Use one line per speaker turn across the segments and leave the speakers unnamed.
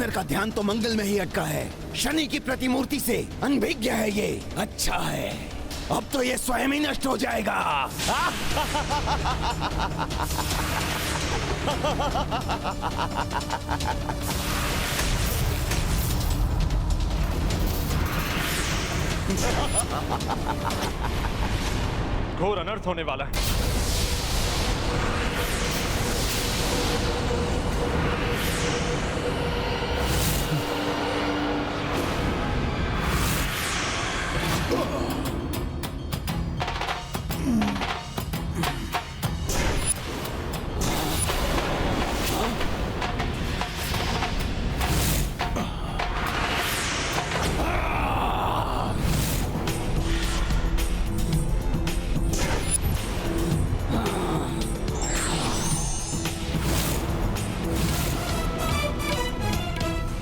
वानर का ध्यान तो मंगल में ही अटका है। शनि की प्रतिमूर्ति से अनभिज्ञ है ये। अच्छा है, अब तो ये स्वयं ही नष्ट हो जाएगा।
घोर अनर्थ होने वाला है।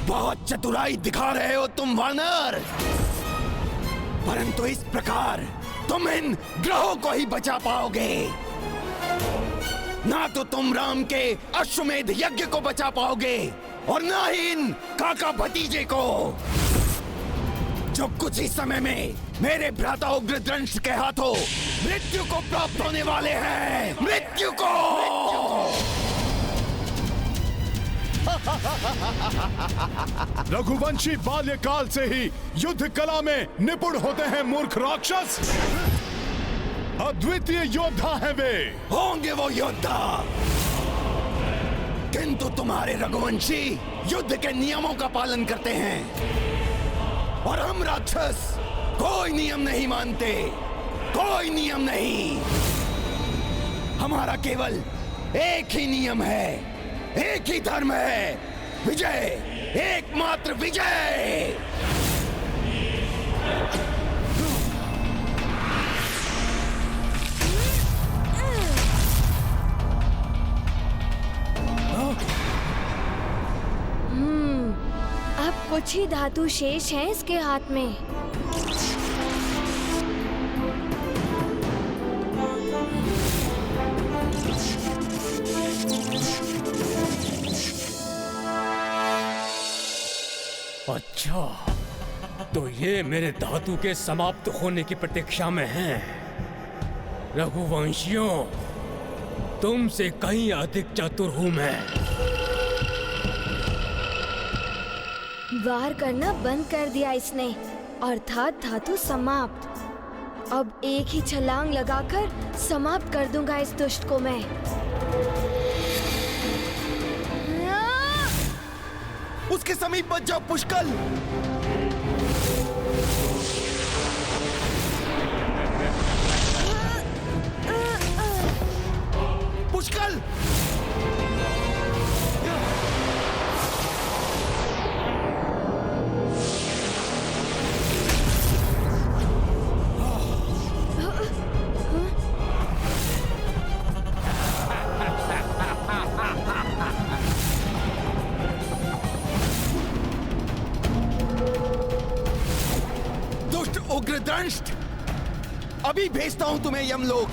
बहुत चतुराई दिखा रहे हो तुम वानर, परंतु इस प्रकार तुम इन ग्रहों को ही बचा पाओगे। ना तो तुम राम के अश्वमेध यज्ञ को बचा पाओगे और ना ही इन काका भतीजे को, जो कुछ ही समय में मेरे भ्राता उग्रदंश के हाथों मृत्यु को प्राप्त होने वाले हैं। मृत्यु को।
रघुवंशी बाल्यकाल से ही युद्ध कला में निपुण होते हैं मूर्ख राक्षस। अद्वितीय योद्धा है वे।
होंगे वो योद्धा, किंतु तुम्हारे रघुवंशी युद्ध के नियमों का पालन करते हैं और हम राक्षस कोई नियम नहीं मानते। कोई नियम नहीं। हमारा केवल एक ही नियम है, एक ही धर्म है, विजय, एकमात्र विजय।
अब कुछ ही धातु शेष हैं इसके हाथ में।
अच्छा, तो ये मेरे धातु के समाप्त होने की प्रतीक्षा में हैं। रघुवंशियों, तुमसे कहीं अधिक चतुर हूं मैं।
वार करना बंद कर दिया इसने, अर्थात धातु समाप्त। अब एक ही छलांग लगाकर समाप्त कर दूंगा इस दुष्ट को मैं।
उसके समीप मत जाओ पुष्कल। पुष्कल, उग्रदंश, अभी भेजता हूं तुम्हें यमलोक।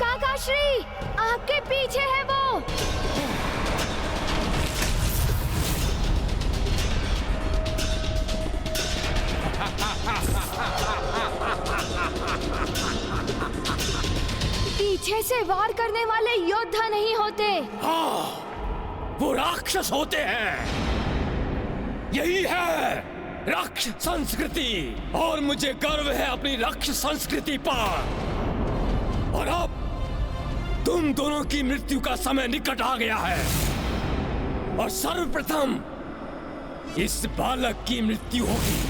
काकाश्री, आपके पीछे है वो। पीछे से वार करने वाले योद्धा नहीं होते।
हाँ, वो राक्षस होते हैं। यही है राक्षस संस्कृति, और मुझे गर्व है अपनी राक्षस संस्कृति पर। और अब तुम दोनों की मृत्यु का समय निकट आ गया है, और सर्वप्रथम इस बालक की मृत्यु होगी।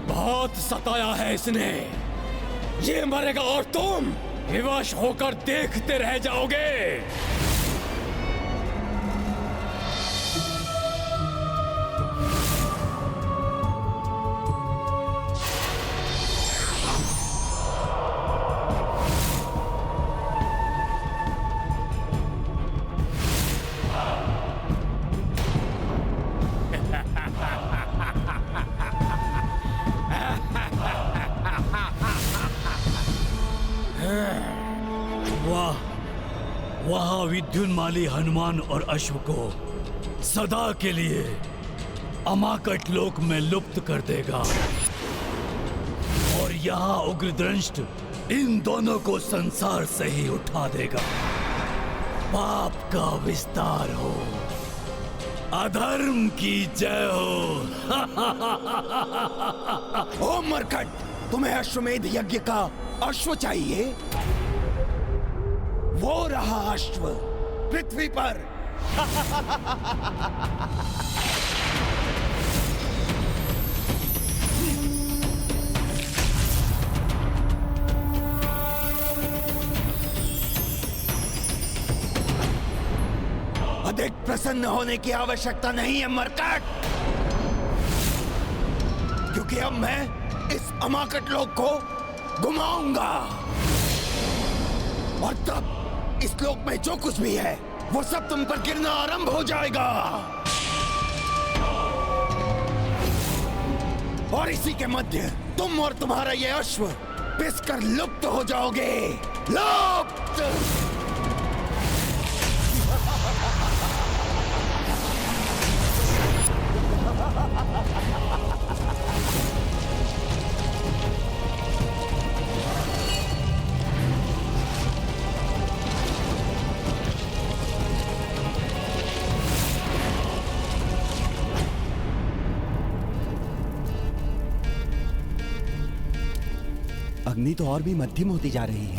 बहुत सताया है इसने, ये मरेगा और तुम विवश होकर देखते रह जाओगे। महाविद्युन्माली हनुमान और अश्व को सदा के लिए अमाकट लोक में लुप्त कर देगा और यहाँ उग्रदंष्ट इन दोनों को संसार से ही उठा देगा। पाप का विस्तार हो, अधर्म की जय हो।
ओ मरकट, तुम्हें अश्वमेध यज्ञ का अश्व चाहिए? वो रहा अश्व पृथ्वी पर। अधिक प्रसन्न होने की आवश्यकता नहीं है मरकट, क्योंकि अब मैं इस अमाकट लोक को घुमाऊंगा और तब इस लोक में जो कुछ भी है वो सब तुम पर गिरना आरंभ हो जाएगा और इसी के मध्य तुम और तुम्हारा ये अश्व पिसकर लुप्त हो जाओगे। लुप्त। अग्नि तो और भी मध्यम होती जा रही है,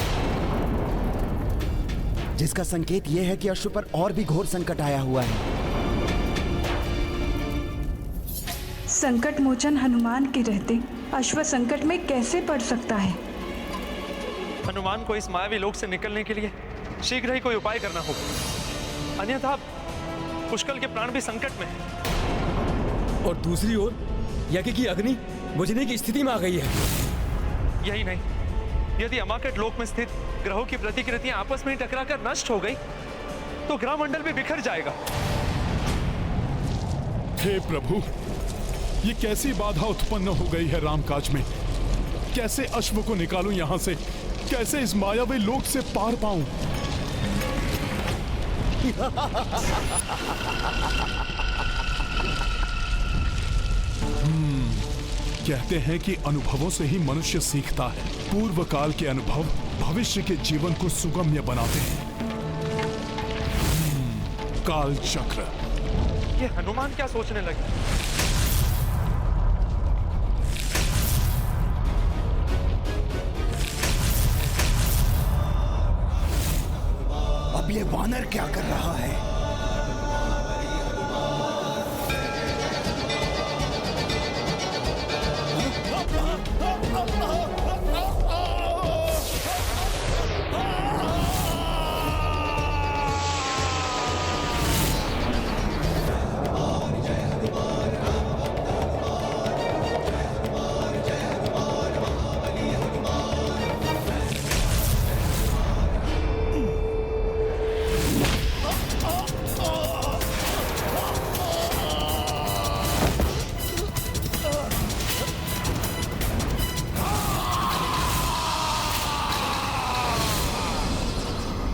जिसका संकेत यह है कि अश्व पर और भी घोर संकट आया हुआ है।
संकट मोचन हनुमान के रहते अश्व संकट में कैसे पड़ सकता है?
हनुमान को इस मायावी लोक से निकलने के लिए शीघ्र ही कोई उपाय करना होगा, अन्यथा पुष्कल के प्राण भी संकट में हैं।
और दूसरी ओर यज्ञ की अग्नि बुझने की स्थिति में आ गई है।
यही नहीं, यदि अमाकट लोक में स्थित ग्रहों की प्रतिकृतियां आपस में टकराकर नष्ट हो गई तो ग्रह मंडल भी बिखर जाएगा।
हे प्रभु, ये कैसी बाधा उत्पन्न हो गई है रामकाज में? कैसे अश्व को निकालूं यहाँ से? कैसे इस मायावी लोक से पार पाऊं? कहते हैं कि अनुभवों से ही मनुष्य सीखता है। पूर्व काल के अनुभव भविष्य के जीवन को सुगम्य बनाते हैं। काल चक्र।
ये हनुमान क्या सोचने लगे?
अब ये वानर क्या कर रहा है?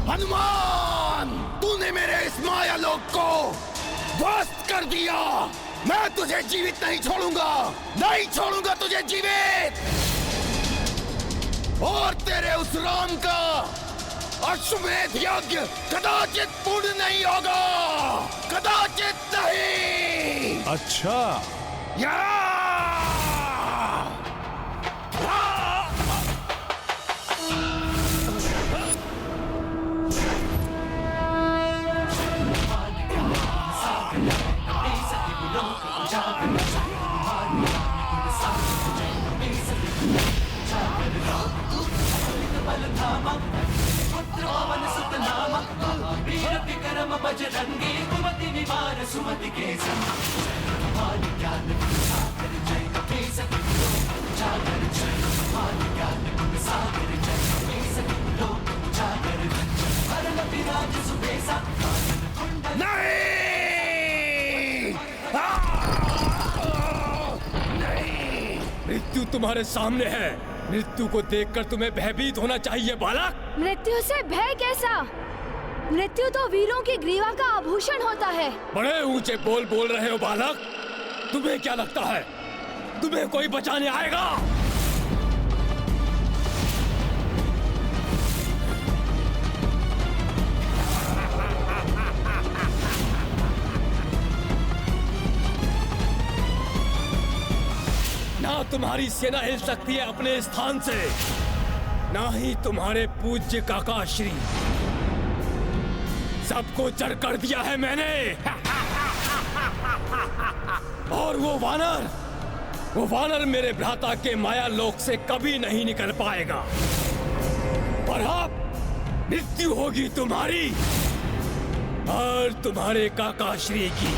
हनुमान, तूने मेरे इस माया लोक को ध्वस्त कर दिया। मैं तुझे जीवित नहीं छोड़ूंगा, नहीं छोड़ूंगा तुझे जीवित। और तेरे उस राम का अश्वमेध यज्ञ कदाचित पूर्ण नहीं होगा, कदाचित नहीं।
अच्छा,
मृत्यु तुम्हारे सामने है। मृत्यु को देखकर तुम्हें भयभीत होना चाहिए बालक।
मृत्यु से भय कैसा? मृत्यु तो वीरों की ग्रीवा का आभूषण होता है।
बड़े ऊंचे बोल रहे हो बालक। तुम्हें क्या लगता है तुम्हें कोई बचाने आएगा? ना तुम्हारी सेना हिल सकती है अपने स्थान से, ना ही तुम्हारे पूज्य काका श्री। सबको जड़ कर दिया है मैंने। और वो वानर मेरे भ्राता के माया लोक से कभी नहीं निकल पाएगा। और अब मृत्यु होगी तुम्हारी और तुम्हारे काका श्री की।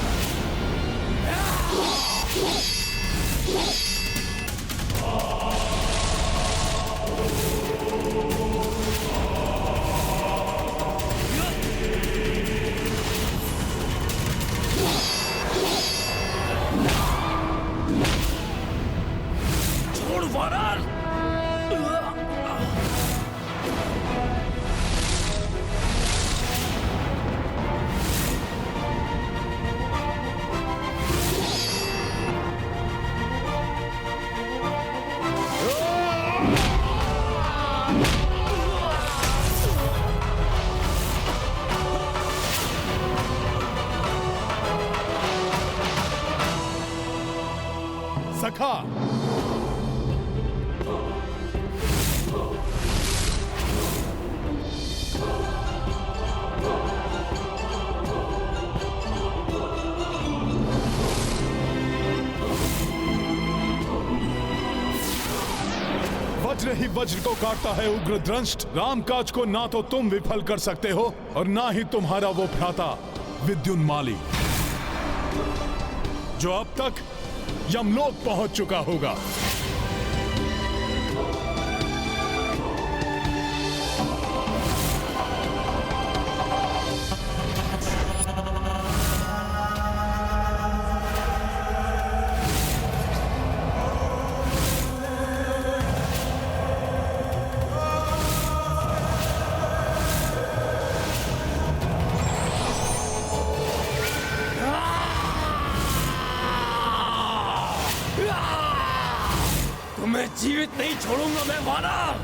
सखा, वज्र ही वज्र को काटता है उग्र दंष्ट। रामकाज को ना तो तुम विफल कर सकते हो और ना ही तुम्हारा वो भ्राता विद्युन्माली, जो अब तक यमलोक पहुंच चुका होगा।
तुम्हें जीवित नहीं छोड़ूंगा मैं वानर।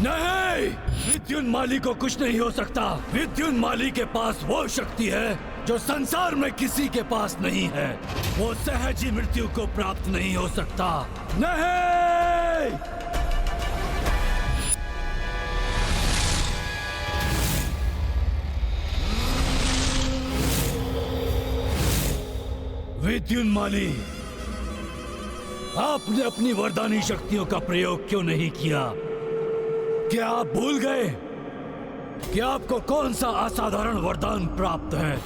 नहीं, विद्युन्माली को कुछ नहीं हो सकता। विद्युन्माली के पास वो शक्ति है जो संसार में किसी के पास नहीं है। वो सहज ही मृत्यु को प्राप्त नहीं हो सकता। नहीं, विद्युन्माली, आपने अपनी वरदानी शक्तियों का प्रयोग क्यों नहीं किया? क्या आप भूल गए कि आपको कौन सा असाधारण वरदान प्राप्त है?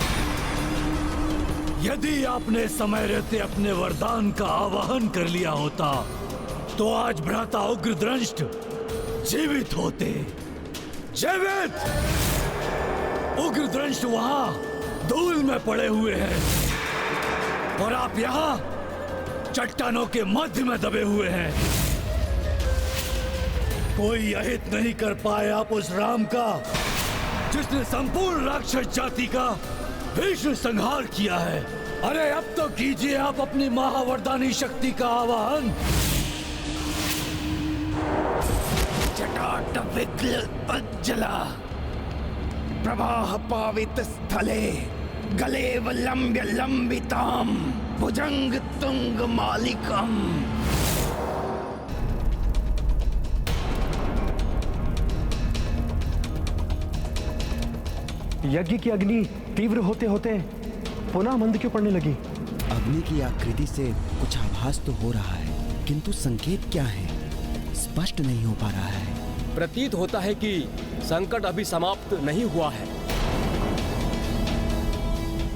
यदि आपने समय रहते अपने वरदान का आवाहन कर लिया होता तो आज भ्राता उग्रदंष्ट जीवित होते। जीवित! उग्रदंष्ट वहां धूल में पड़े हुए हैं और आप यहां चट्टानों के मध्य में दबे हुए हैं। कोई अहित नहीं कर पाए आप उस राम का जिसने संपूर्ण राक्षस जाति का भीषण संहार किया है। अरे अब तो कीजिए आप अपनी महावरदानी शक्ति का आवाहन।
जटाटविक्लज्जला प्रवाह पावित स्थले गलेव लंब्य लंबिताम भुजंग तुंग मालिकम।
यज्ञ की अग्नि तीव्र होते होते पुनः मंद क्यों पड़ने लगी?
अग्नि की आकृति से कुछ आभास तो हो रहा है, किंतु संकेत क्या है स्पष्ट नहीं हो पा रहा है।
प्रतीत होता है कि संकट अभी समाप्त नहीं हुआ है।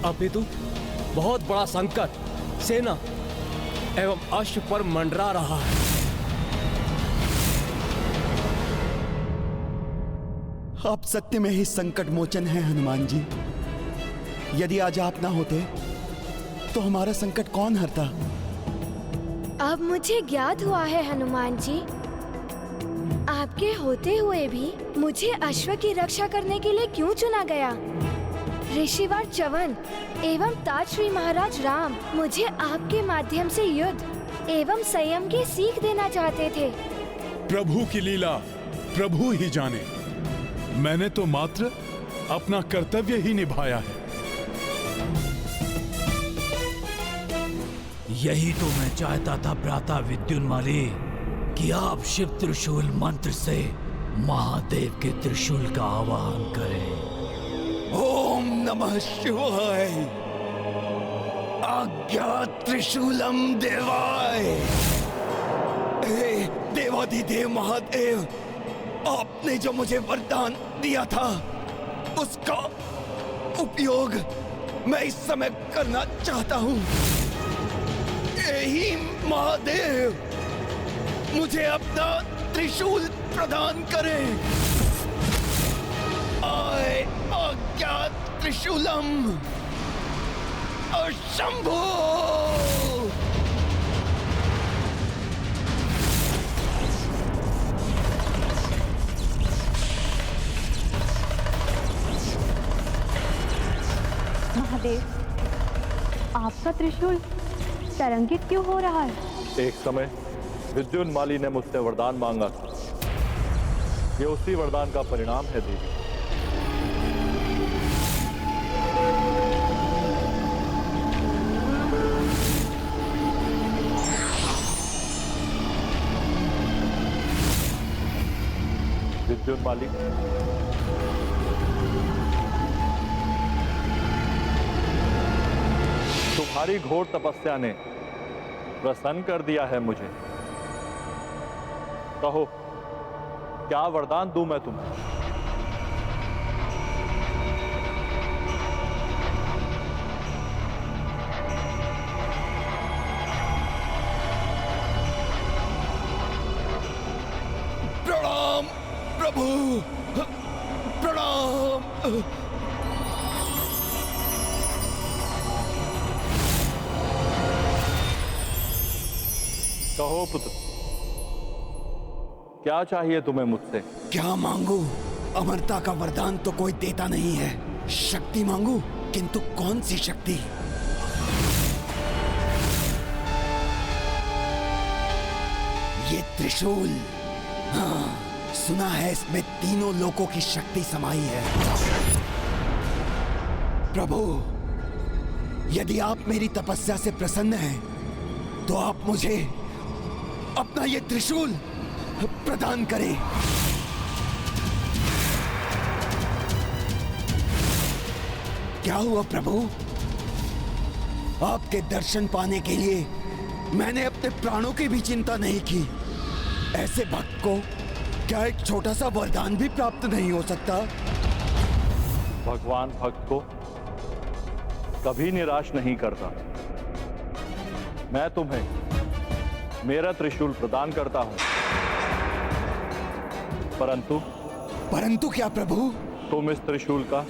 अपितु बहुत बड़ा संकट सेना एवं अश्व पर मंडरा रहा है।
आप सत्य में ही संकट मोचन हैं हनुमान जी। यदि आज आप ना होते तो हमारा संकट कौन हरता?
अब मुझे ज्ञात हुआ है हनुमान जी, आपके होते हुए भी मुझे अश्व की रक्षा करने के लिए क्यों चुना गया? ऋषिवर च्यवन एवं तात श्री महाराज राम मुझे आपके माध्यम से युद्ध एवं संयम की सीख देना चाहते थे।
प्रभु की लीला प्रभु ही जाने। मैंने तो मात्र अपना कर्तव्य ही निभाया है।
यही तो मैं चाहता था भ्राता विद्युन्माली, कि आप शिव त्रिशूल मंत्र से महादेव के त्रिशूल का आवाहन करें।
ओम नमः शिवाय। आज्ञा त्रिशूलम देवाय। हे देवाधिदेव महादेव, आपने जो मुझे वरदान दिया था उसका उपयोग मैं इस समय करना चाहता हूँ। यही महादेव मुझे अपना त्रिशूल प्रदान करें। आए आज्ञा त्रिशूलम शंभो।
महादेव, आपका त्रिशूल तरंगित क्यों हो रहा है?
एक समय विद्युन्माली ने मुझसे वरदान मांगा था। ये उसी वरदान का परिणाम है देवी। विद्युन्माली, तुम्हारी घोर तपस्या ने प्रसन्न कर दिया है मुझे। कहो, क्या वरदान दूं मैं तुम्हें?
प्रणाम प्रभु, प्रणाम।
कहो पुत्र, क्या चाहिए तुम्हें मुझसे?
क्या मांगू? अमरता का वरदान तो कोई देता नहीं है। शक्ति मांगू, किंतु कौन सी शक्ति? ये त्रिशूल, हाँ, सुना है इसमें तीनों लोकों की शक्ति समाई है। प्रभु, यदि आप मेरी तपस्या से प्रसन्न हैं, तो आप मुझे अपना ये त्रिशूल प्रदान करें। क्या हुआ प्रभु? आपके दर्शन पाने के लिए मैंने अपने प्राणों की भी चिंता नहीं की। ऐसे भक्त को क्या एक छोटा सा वरदान भी प्राप्त नहीं हो सकता?
भगवान भक्त को कभी निराश नहीं करता। मैं तुम्हें मेरा त्रिशूल प्रदान करता हूं, परंतु क्या प्रभु? तुम इस त्रिशूल का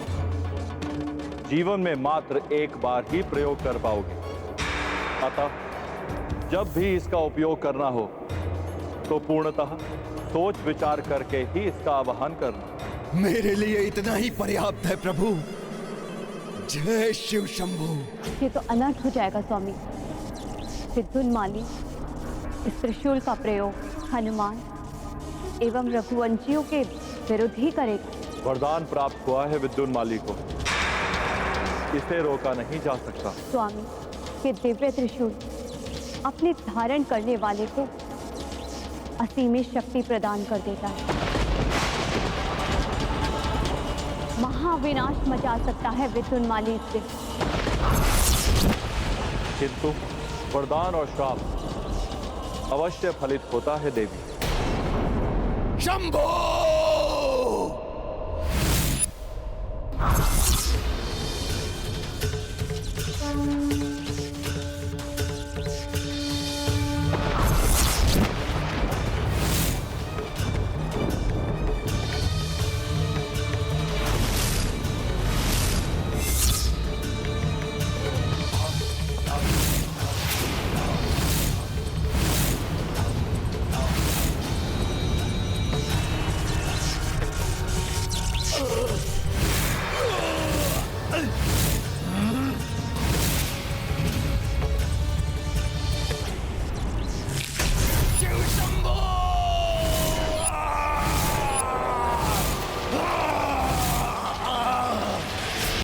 जीवन में मात्र एक बार ही प्रयोग कर पाओगे। अतः जब भी इसका उपयोग करना हो तो पूर्णतः सोच विचार करके ही इसका आवाहन करना।
मेरे लिए इतना ही पर्याप्त है प्रभु। जय शिव शंभू।
ये तो अनर्थ हो जाएगा स्वामी। विद्युन्माली इस त्रिशूल का प्रयोग हनुमान एवं रघुवंशियों के विरुद्ध ही करेगा।
वरदान प्राप्त हुआ है विद्युन्माली को, इसे रोका नहीं जा सकता।
स्वामी, ये दिव्य त्रिशूल अपने धारण करने वाले को असीमित शक्ति प्रदान कर देता है। महाविनाश मचा सकता है विद्युन्माली इससे।
किंतु वरदान और श्राप अवश्य फलित होता है देवी।
शंभो!